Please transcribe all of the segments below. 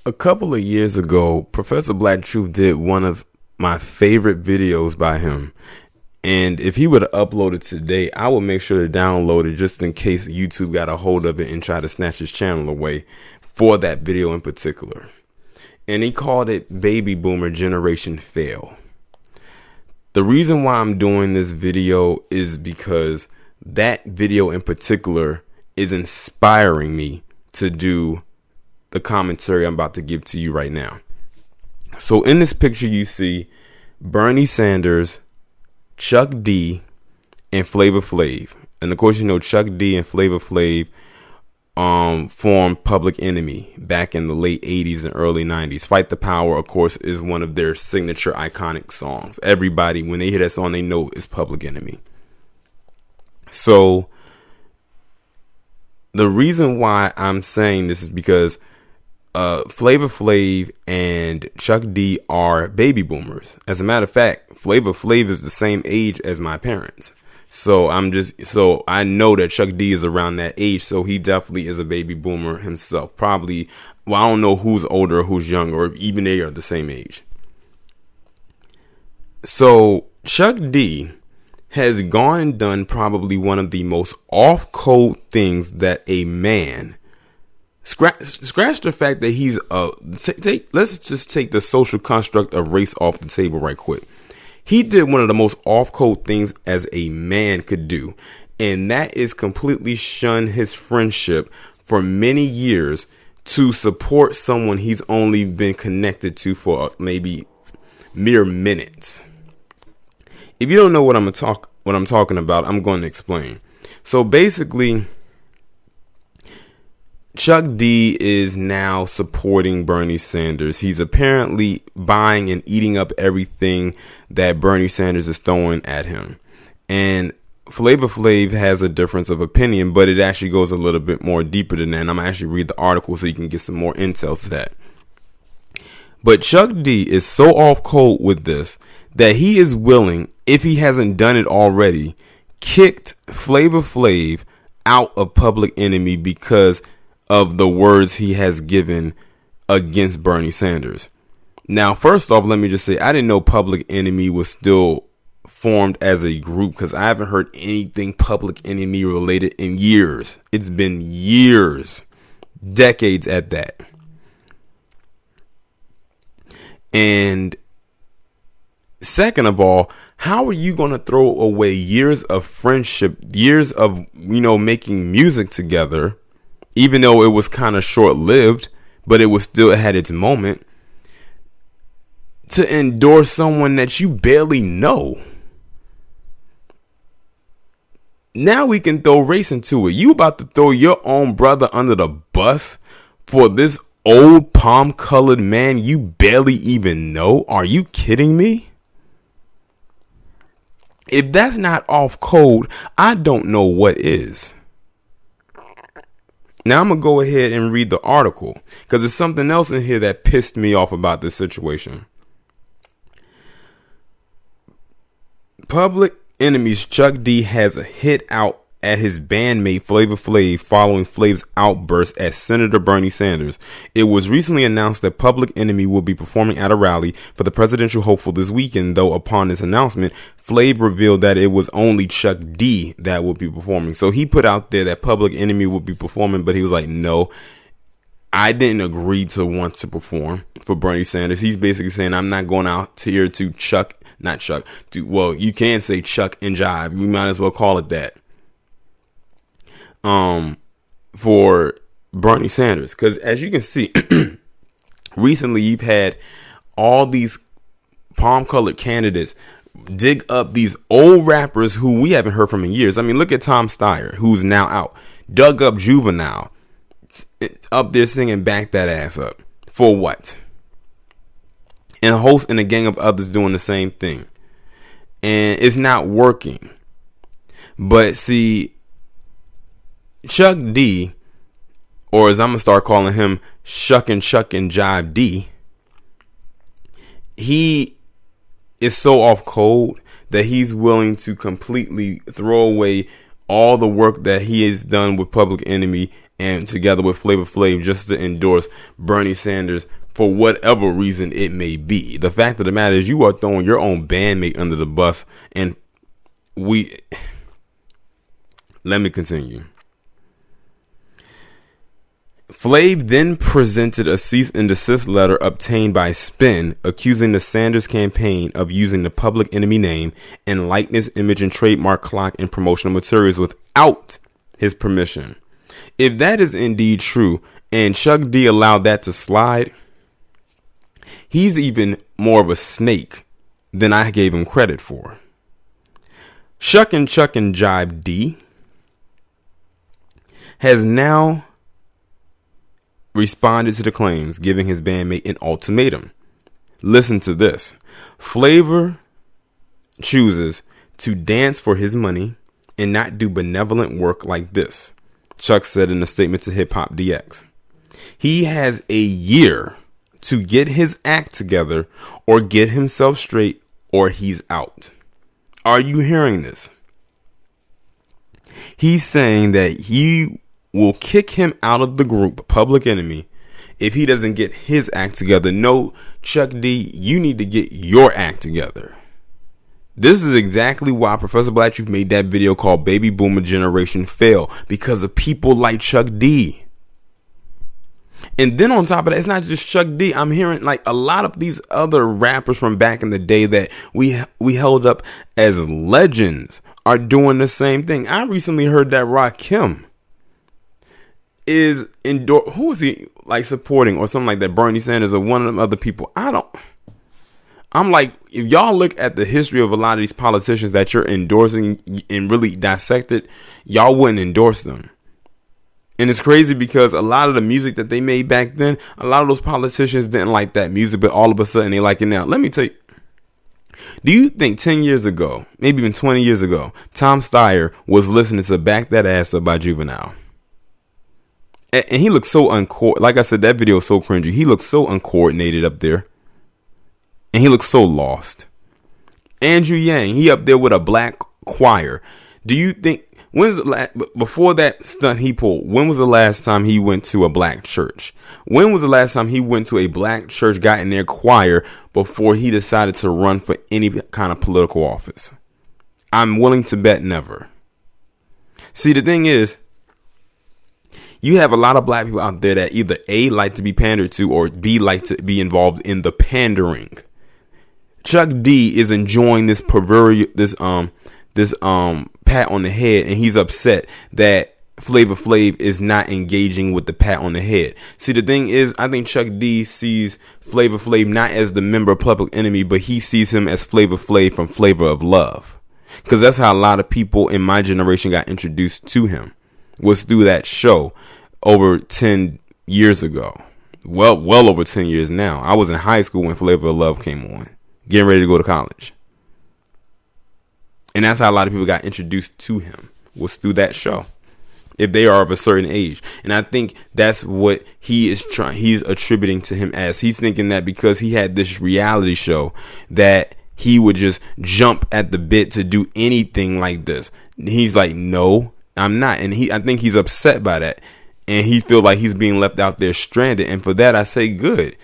A couple of years ago, Professor Black Truth did one of my favorite videos by him. And if he would have uploaded today, I would make sure to download it just in case YouTube got a hold of it and try to snatch his channel away for that video in particular. And he called it Baby Boomer Generation Fail. The reason why I'm doing this video is because that video in particular is inspiring me to do the commentary I'm about to give to you right now. So in this picture, you see Bernie Sanders, Chuck D, and Flavor Flav. And of course, you know, Chuck D and Flavor Flav formed Public Enemy back in the late 80s and early 90s. Fight the Power, of course, is one of their signature iconic songs. Everybody, when they hear that song, they know it's Public Enemy. So the reason why I'm saying this is because Flavor Flav and Chuck D are baby boomers. As a matter of fact, Flavor Flav is the same age as my parents. So I know that Chuck D is around that age. So he definitely is a baby boomer himself. Probably, well, I don't know who's older or who's younger, or if even they are the same age. So Chuck D has gone and done probably one of the most off-code things that a man. Scratch the fact that he's let's just take the social construct of race off the table right quick. He did one of the most off-code things as a man could do, and that is completely shun his friendship for many years to support someone he's only been connected to for maybe mere minutes. If you don't know what I'm talking about, I'm going to explain. So basically, Chuck D is now supporting Bernie Sanders. He's apparently buying and eating up everything that Bernie Sanders is throwing at him. And Flavor Flav has a difference of opinion, but it actually goes a little bit more deeper than that. And I'm going to actually read the article so you can get some more intel to that. But Chuck D is so off code with this that he is willing, if he hasn't done it already, kicked Flavor Flav out of Public Enemy because of the words he has given against Bernie Sanders. Now, first off, let me just say, I didn't know Public Enemy was still formed as a group because I haven't heard anything Public Enemy related in years. It's been years, decades at that. And second of all, how are you going to throw away years of friendship, years of, making music together, even though it was kind of short-lived, but it had its moment, to endorse someone that you barely know? Now we can throw race into it. You about to throw your own brother under the bus for this old palm-colored man you barely even know? Are you kidding me? If that's not off code, I don't know what is. Now I'm going to go ahead and read the article because there's something else in here that pissed me off about this situation. Public Enemy's Chuck D has a hit out at his bandmate Flavor Flav following Flav's outburst at Senator Bernie Sanders. It was recently announced that Public Enemy will be performing at a rally for the presidential hopeful this weekend, though upon this announcement, Flav revealed that it was only Chuck D that would be performing. So he put out there that Public Enemy would be performing, but he was like, no, I didn't agree to want to perform for Bernie Sanders. He's basically saying, I'm not going out here to you can say Shuck and Jive. We might as well call it that. For Bernie Sanders, because as you can see, recently you've had all these palm-colored candidates dig up these old rappers who we haven't heard from in years. I mean, look at Tom Steyer, who's now out, dug up Juvenile, up there singing "Back That Ass Up" for what? And a host and a gang of others doing the same thing, and it's not working. But see, Chuck D, or as I'm going to start calling him, Shuck and Jive D, he is so off code that he's willing to completely throw away all the work that he has done with Public Enemy and together with Flavor Flav just to endorse Bernie Sanders for whatever reason it may be. The fact of the matter is you are throwing your own bandmate under the bus, and let me continue. Flav then presented a cease and desist letter obtained by Spin, accusing the Sanders campaign of using the Public Enemy name and likeness, image, and trademark clock in promotional materials without his permission. If that is indeed true, and Shuck D allowed that to slide, he's even more of a snake than I gave him credit for. Chuck and Jive D has now responded to the claims, giving his bandmate an ultimatum. Listen to this. Flavor chooses to dance for his money and not do benevolent work like this, Chuck said in a statement to Hip Hop DX. He has a year to get his act together or get himself straight, or he's out. Are you hearing this? He's saying that he will kick him out of the group Public Enemy if he doesn't get his act together. No, Chuck D, you need to get your act together. This is exactly why Professor Black Truth made that video called Baby Boomer Generation Fail, because of people like Chuck D. And then on top of that, it's not just Chuck D. I'm hearing like a lot of these other rappers from back in the day that we held up as legends are doing the same thing. I recently heard that Rakim is who is he like supporting or something like that, Bernie Sanders or one of them other people. I'm like, if y'all look at the history of a lot of these politicians that you're endorsing and really dissect it, y'all wouldn't endorse them. And it's crazy because a lot of the music that they made back then, a lot of those politicians didn't like that music, but all of a sudden they like it now. Let me tell you, do you think 10 years ago, maybe even 20 years ago, Tom Steyer was listening to Back That Ass Up by Juvenile? And he looked so like I said, that video is so cringy. He looked so uncoordinated up there. And he looked so lost. Andrew Yang, he up there with a black choir. Do you think, before that stunt he pulled, when was the last time he went to a black church? When was the last time he went to a black church, got in their choir before he decided to run for any kind of political office? I'm willing to bet never. See, the thing is, you have a lot of black people out there that either A, like to be pandered to, or B, like to be involved in the pandering. Chuck D is enjoying this pat on the head, and he's upset that Flavor Flav is not engaging with the pat on the head. See, the thing is, I think Chuck D sees Flavor Flav not as the member of Public Enemy, but he sees him as Flavor Flav from Flavor of Love. Because that's how a lot of people in my generation got introduced to him, was through that show over 10 years ago. Well over 10 years now. I was in high school when Flavor of Love came on, getting ready to go to college. And that's how a lot of people got introduced to him, was through that show, if they are of a certain age. And I think that's what he's attributing to him as. He's thinking that because he had this reality show that he would just jump at the bit to do anything like this. He's like, no, I'm not. And I think he's upset by that. And he feels like he's being left out there stranded. And for that, I say, good.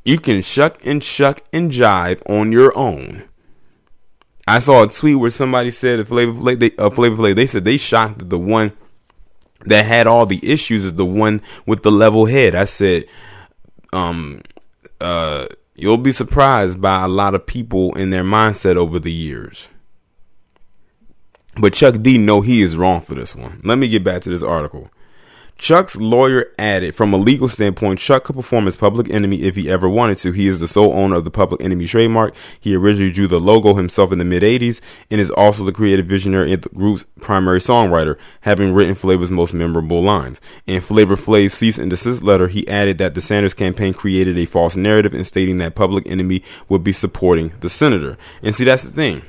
You can shuck and jive on your own. I saw a tweet where somebody said that Flavor Flav, they said they shocked that the one that had all the issues is the one with the level head. I said, you'll be surprised by a lot of people in their mindset over the years. But Chuck D know he is wrong for this one. Let me get back to this article. Chuck's lawyer added, from a legal standpoint, Chuck could perform as Public Enemy if he ever wanted to. He is the sole owner of the Public Enemy trademark. He originally drew the logo himself in the mid-'80s and is also the creative visionary and the group's primary songwriter, having written Flavor's most memorable lines. In Flavor Flav's cease and desist letter, he added that the Sanders campaign created a false narrative in stating that Public Enemy would be supporting the senator. And see, that's the thing.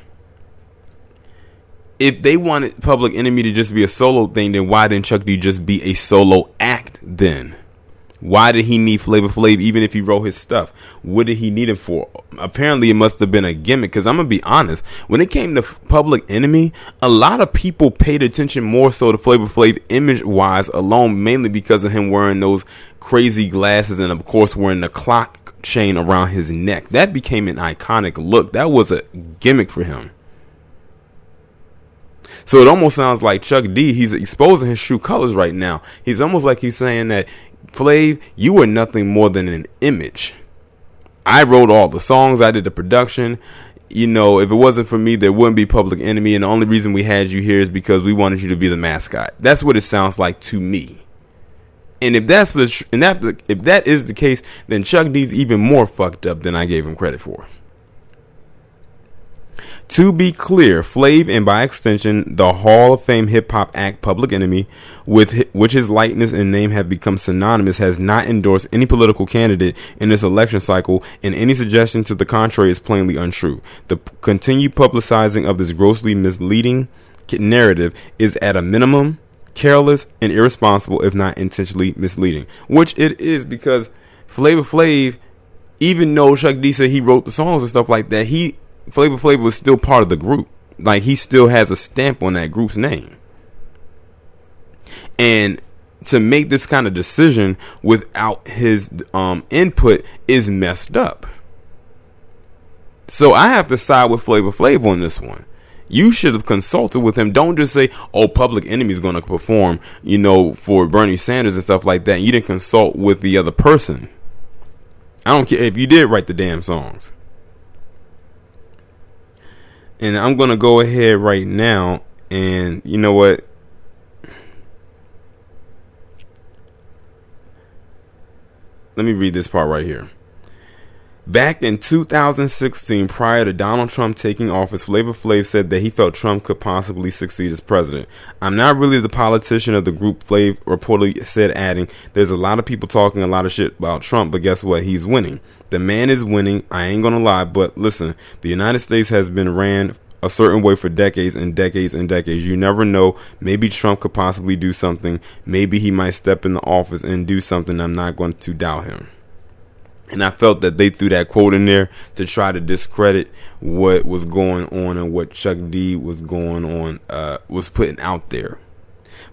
If they wanted Public Enemy to just be a solo thing, then why didn't Chuck D just be a solo act then? Why did he need Flavor Flav even if he wrote his stuff? What did he need him for? Apparently it must have been a gimmick, because I'm going to be honest. When it came to Public Enemy, a lot of people paid attention more so to Flavor Flav image-wise alone, mainly because of him wearing those crazy glasses and, of course, wearing the clock chain around his neck. That became an iconic look. That was a gimmick for him. So it almost sounds like Chuck D, he's exposing his true colors right now. He's almost like he's saying that, Flav, you were nothing more than an image. I wrote all the songs. I did the production. You know, if it wasn't for me, there wouldn't be Public Enemy. And the only reason we had you here is because we wanted you to be the mascot. That's what it sounds like to me. And if if that is the case, then Chuck D's even more fucked up than I gave him credit for. To be clear, Flav, and by extension, the Hall of Fame hip-hop act Public Enemy, with which his likeness and name have become synonymous, has not endorsed any political candidate in this election cycle, and any suggestion to the contrary is plainly untrue. The continued publicizing of this grossly misleading narrative is at a minimum careless and irresponsible, if not intentionally misleading. Which it is, because Flavor Flav, even though Chuck D said he wrote the songs and stuff like that, Flavor Flav was still part of the group. Like, he still has a stamp on that group's name. And to make this kind of decision without his input is messed up. So I have to side with Flavor Flav on this one. You should have consulted with him. Don't just say, oh, Public Enemy is going to perform, you know, for Bernie Sanders and stuff like that. And you didn't consult with the other person. I don't care if you did write the damn songs. And I'm going to go ahead right now, and you know what? Let me read this part right here. Back in 2016, prior to Donald Trump taking office, Flavor Flav said that he felt Trump could possibly succeed as president. I'm not really the politician of the group, Flav reportedly said, adding, there's a lot of people talking a lot of shit about Trump, but guess what? He's winning. The man is winning. I ain't gonna lie, but listen, the United States has been ran a certain way for decades and decades and decades. You never know. Maybe Trump could possibly do something. Maybe he might step into office and do something. I'm not going to doubt him. And I felt that they threw that quote in there to try to discredit what was going on and what Chuck D was going on, was putting out there.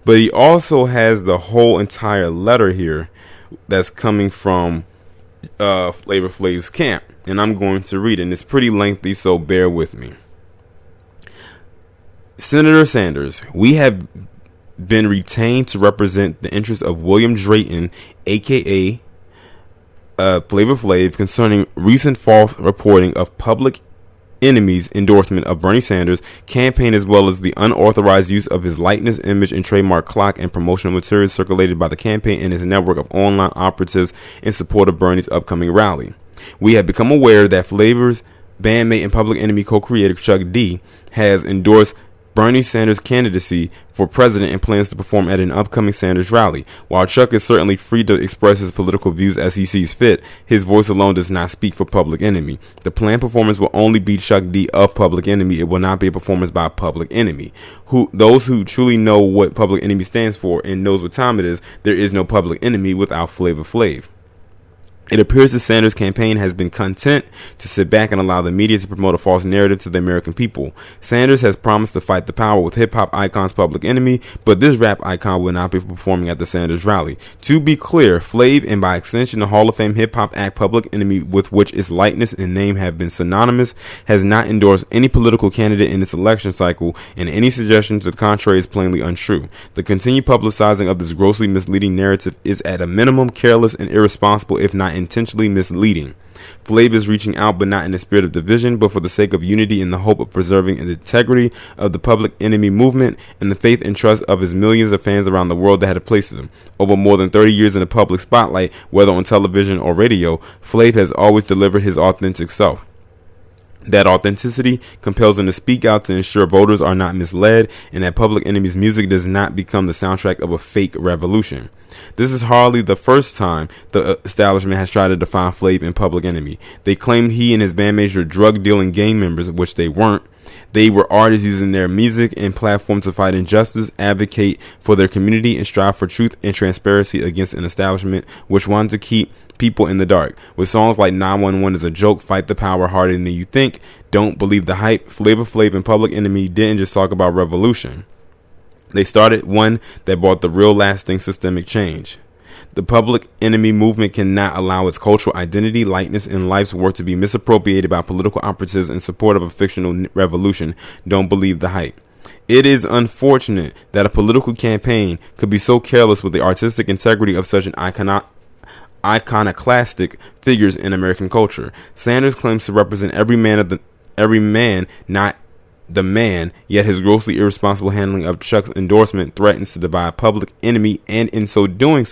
But he also has the whole entire letter here that's coming from Flavor Flav's camp. And I'm going to read it. And it's pretty lengthy, so bear with me. Senator Sanders, we have been retained to represent the interests of William Drayton, a.k.a. Flavor Flav, concerning recent false reporting of Public Enemy's endorsement of Bernie Sanders' campaign, as well as the unauthorized use of his likeness, image, and trademark clock and promotional materials circulated by the campaign and his network of online operatives in support of Bernie's upcoming rally. We have become aware that Flavor's bandmate and Public Enemy co-creator Chuck D has endorsed Bernie Sanders' candidacy for president and plans to perform at an upcoming Sanders rally. While Chuck is certainly free to express his political views as he sees fit, his voice alone does not speak for Public Enemy. The planned performance will only be Chuck D of Public Enemy. It will not be a performance by Public Enemy. Those who truly know what Public Enemy stands for and knows what time it is, there is no Public Enemy without Flavor Flav. It appears the Sanders campaign has been content to sit back and allow the media to promote a false narrative to the American people. Sanders has promised to fight the power with hip-hop icons Public Enemy, but this rap icon will not be performing at the Sanders rally. To be clear, Flav, and by extension the Hall of Fame hip-hop act Public Enemy, with which its likeness and name have been synonymous, has not endorsed any political candidate in this election cycle, and any suggestion to the contrary is plainly untrue. The continued publicizing of this grossly misleading narrative is at a minimum careless and irresponsible, if not intentionally misleading. Flav is reaching out, but not in the spirit of division, but for the sake of unity, in the hope of preserving the integrity of the Public Enemy movement and the faith and trust of his millions of fans around the world that had placed him. Over more than 30 years in the public spotlight, whether on television or radio, Flav has always delivered his authentic self. That authenticity compels him to speak out to ensure voters are not misled, and that Public Enemy's music does not become the soundtrack of a fake revolution. This is hardly the first time the establishment has tried to define Flav and Public Enemy. They claimed he and his bandmates were drug-dealing gang members, which they weren't. They were artists using their music and platform to fight injustice, advocate for their community, and strive for truth and transparency against an establishment which wanted to keep people in the dark. With songs like 911 is a joke, Fight the Power Harder Than You Think, Don't Believe the Hype, Flavor Flav and Public Enemy didn't just talk about revolution. They started one that brought the real lasting systemic change. The Public Enemy movement cannot allow its cultural identity, likeness, and life's work to be misappropriated by political operatives in support of a fictional revolution. Don't believe the hype. It is unfortunate that a political campaign could be so careless with the artistic integrity of such an iconoclastic figures in American culture. Sanders claims to represent every man, not the man, yet his grossly irresponsible handling of Shuck's endorsement threatens to divide Public Enemy, and in so doing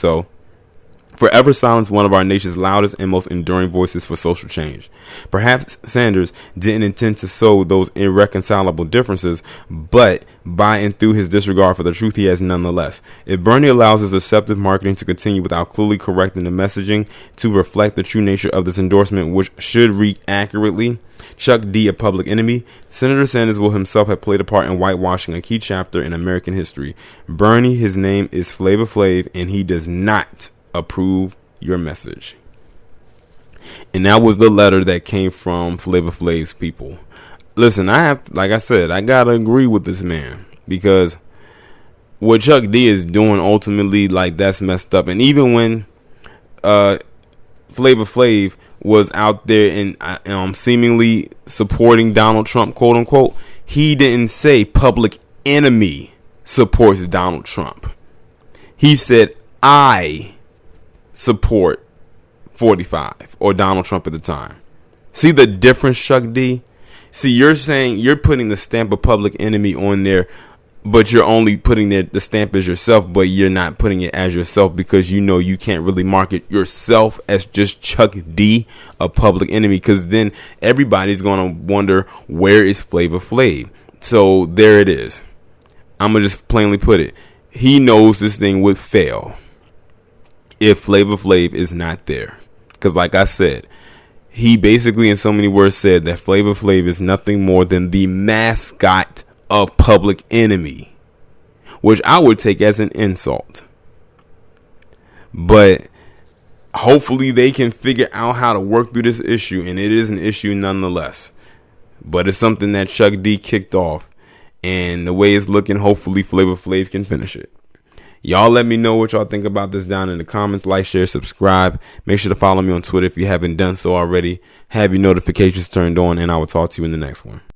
forever silence one of our nation's loudest and most enduring voices for social change. Perhaps Sanders didn't intend to sow those irreconcilable differences, but by and through his disregard for the truth, he has nonetheless. If Bernie allows his deceptive marketing to continue without clearly correcting the messaging to reflect the true nature of this endorsement, which should read accurately, Shuck D, a Public Enemy, Senator Sanders will himself have played a part in whitewashing a key chapter in American history. Bernie, his name is Flavor Flav, and he does not approve your message. And that was the letter that came from Flavor Flav's people. Listen, like I said, I gotta agree with this man, because what Chuck D is doing ultimately, like, that's messed up. And even when Flavor Flav was out there and seemingly supporting Donald Trump, quote unquote, he didn't say Public Enemy supports Donald Trump. He said, I support 45 or Donald Trump at the time. See the difference, Shuck D? See, you're saying you're putting the stamp of Public Enemy on there, but you're only putting the stamp as yourself, but you're not putting it as yourself because you know you can't really market yourself as just Chuck D, a Public Enemy, because then everybody's going to wonder, where is Flavor Flav? So there it is. I'm going to just plainly put it. He knows this thing would fail if Flavor Flav is not there. Because like I said, he basically in so many words said that Flavor Flav is nothing more than the mascot of Public Enemy, which I would take as an insult. But hopefully they can figure out how to work through this issue, and it is an issue nonetheless. But it's something that Chuck D kicked off, and the way it's looking, hopefully Flavor Flav can finish it. Y'all let me know what y'all think about this down in the comments. Like, share, subscribe. Make sure to follow me on Twitter if you haven't done so already. Have your notifications turned on, and I will talk to you in the next one.